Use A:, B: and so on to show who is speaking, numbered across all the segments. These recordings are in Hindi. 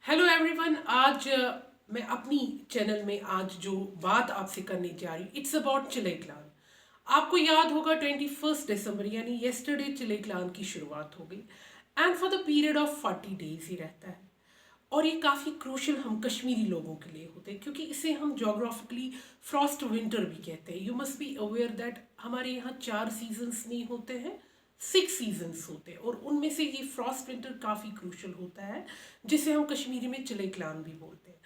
A: Hello everyone. आज मैं अपनी चैनल में आज जो बात आपसे करने जा रही हूँ इट्स अबाउट चिलेक्लान। आपको याद होगा 21 दिसंबर यानी येस्टरडे चिलेक्लान की शुरुआत हो गई and for the period of 40 days ही रहता है। और ये काफ़ी क्रूशल हम कश्मीरी लोगों के लिए होते हैं क्योंकि इसे हम जोग्राफिकली फ्रॉस्ट विंटर भी कहते हैं। You must be aware that हमारे यहाँ 4 सीजन्स नहीं होते हैं, 6 सीजन्स होते हैं और उनमें से ये फ्रॉस्ट विंटर काफ़ी क्रूशल होता है जिसे हम कश्मीरी में चिलेक्लान भी बोलते हैं।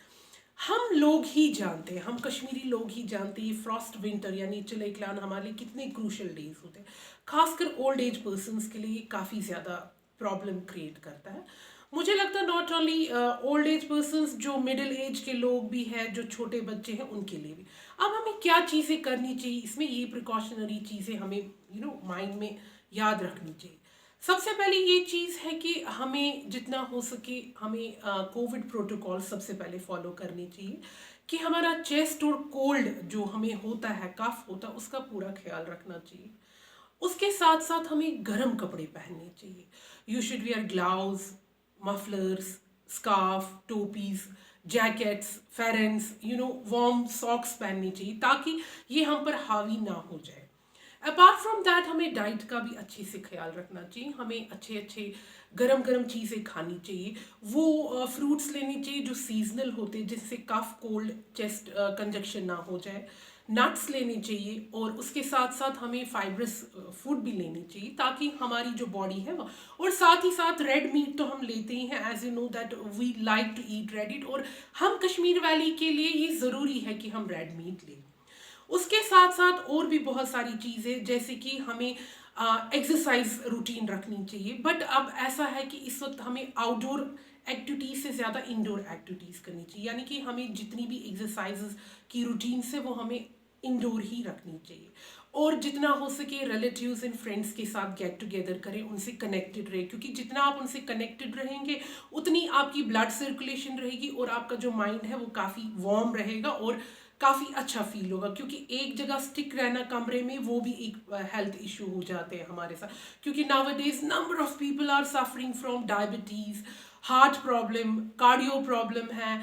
A: हम लोग ही जानते हैं, हम कश्मीरी लोग ही जानते हैं ये फ्रॉस्ट विंटर यानी चिलेक्लान हमारे लिए कितने क्रूशल डेज होते हैं। खासकर ओल्ड एज पर्सनस के लिए काफ़ी ज़्यादा प्रॉब्लम क्रिएट करता है। मुझे लगता है not only old age persons, जो मिडिल एज के लोग भी हैं, जो छोटे बच्चे हैं, उनके लिए भी। अब हमें क्या चीज़ें करनी चाहिए, इसमें ये प्रिकॉशनरी चीज़ें हमें माइंड में याद रखनी चाहिए। सबसे पहले ये चीज़ है कि हमें जितना हो सके हमें कोविड प्रोटोकॉल सबसे पहले फॉलो करनी चाहिए कि हमारा चेस्ट और कोल्ड जो हमें होता है, कफ होता है, उसका पूरा ख्याल रखना चाहिए। उसके साथ साथ हमें गर्म कपड़े पहनने चाहिए। You should wear gloves, mufflers, scarf, टोपीज, जैकेट्स, फेरेंस, वार्म सॉक्स पहननी चाहिए ताकि ये हम पर हावी ना हो जाए। अपार्ट फ्रॉम दैट हमें डाइट का भी अच्छे से ख्याल रखना चाहिए। हमें अच्छे अच्छे गरम गरम चीज़ें खानी चाहिए। वो फ्रूट्स लेने चाहिए जो सीजनल होते हैं जिससे कफ, कोल्ड, चेस्ट कंजक्शन ना हो जाए। नट्स लेने चाहिए और उसके साथ साथ हमें फाइब्रस फूड भी लेनी चाहिए ताकि हमारी जो बॉडी है वो, और साथ ही साथ रेड मीट तो हम लेते ही हैं। As you know that we like to eat red it, और हम कश्मीर वैली के लिए ये ज़रूरी है कि हम रेड मीट लें। उसके साथ साथ और भी बहुत सारी चीज़ें जैसे कि हमें एक्सरसाइज रूटीन रखनी चाहिए। बट अब ऐसा है कि इस वक्त हमें आउटडोर एक्टिविटीज़ से ज़्यादा इंडोर एक्टिविटीज़ करनी चाहिए, यानी कि हमें जितनी भी एक्सरसाइजेस की रूटीन है वो हमें इंडोर ही रखनी चाहिए। और जितना हो सके रिलेटिव्स एंड फ्रेंड्स के साथ गेट टुगेदर करें, उनसे कनेक्टेड रहे, क्योंकि जितना आप उनसे कनेक्टेड रहेंगे उतनी आपकी ब्लड सर्कुलेशन रहेगी और आपका जो माइंड है वो काफ़ी वार्म रहेगा और काफ़ी अच्छा फील होगा। क्योंकि एक जगह स्टिक रहना कमरे में वो भी एक हेल्थ इशू हो जाते हैं हमारे साथ, क्योंकि nowadays number of people are suffering from diabetes, heart problem, cardio problem है,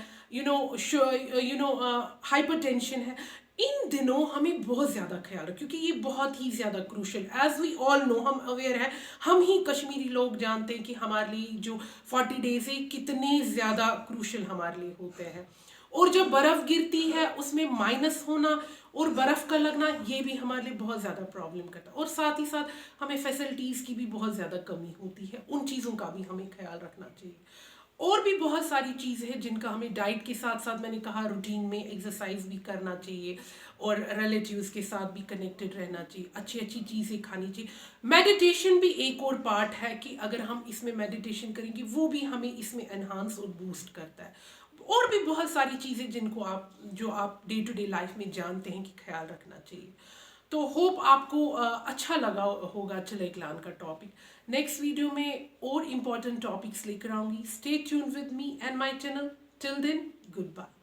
A: हाइपरटेंशन है। इन दिनों हमें बहुत ज़्यादा ख्याल रखें क्योंकि ये बहुत ही ज़्यादा crucial, as we all know, हम अवेयर हैं, हम ही कश्मीरी लोग जानते हैं कि हमारे लिए जो 40 डेज है कितने ज़्यादा क्रूशल हमारे लिए होते हैं। और जब बर्फ़ गिरती है उसमें माइनस होना और बर्फ़ का लगना ये भी हमारे लिए बहुत ज़्यादा प्रॉब्लम करता है। और साथ ही साथ हमें फैसिलिटीज़ की भी बहुत ज़्यादा कमी होती है, उन चीज़ों का भी हमें ख्याल रखना चाहिए। और भी बहुत सारी चीज़ें हैं जिनका हमें डाइट के साथ साथ, मैंने कहा, रूटीन में एक्सरसाइज भी करना चाहिए और रिलेटिव्स के साथ भी कनेक्टेड रहना चाहिए, अच्छी अच्छी चीज़ें खानी चाहिए। मेडिटेशन भी एक और पार्ट है कि अगर हम इसमें मेडिटेशन करेंगे वो भी हमें इसमें एनहांस और बूस्ट करता है। और भी बहुत सारी चीज़ें जिनको आप डे टू डे लाइफ में जानते हैं कि ख्याल रखना चाहिए। तो होप आपको अच्छा लगा होगा चिलेक्लान का टॉपिक। नेक्स्ट वीडियो में और इम्पोर्टेंट टॉपिक्स लेकर आऊँगी। Stay tune with me and my channel. Till then, good bye.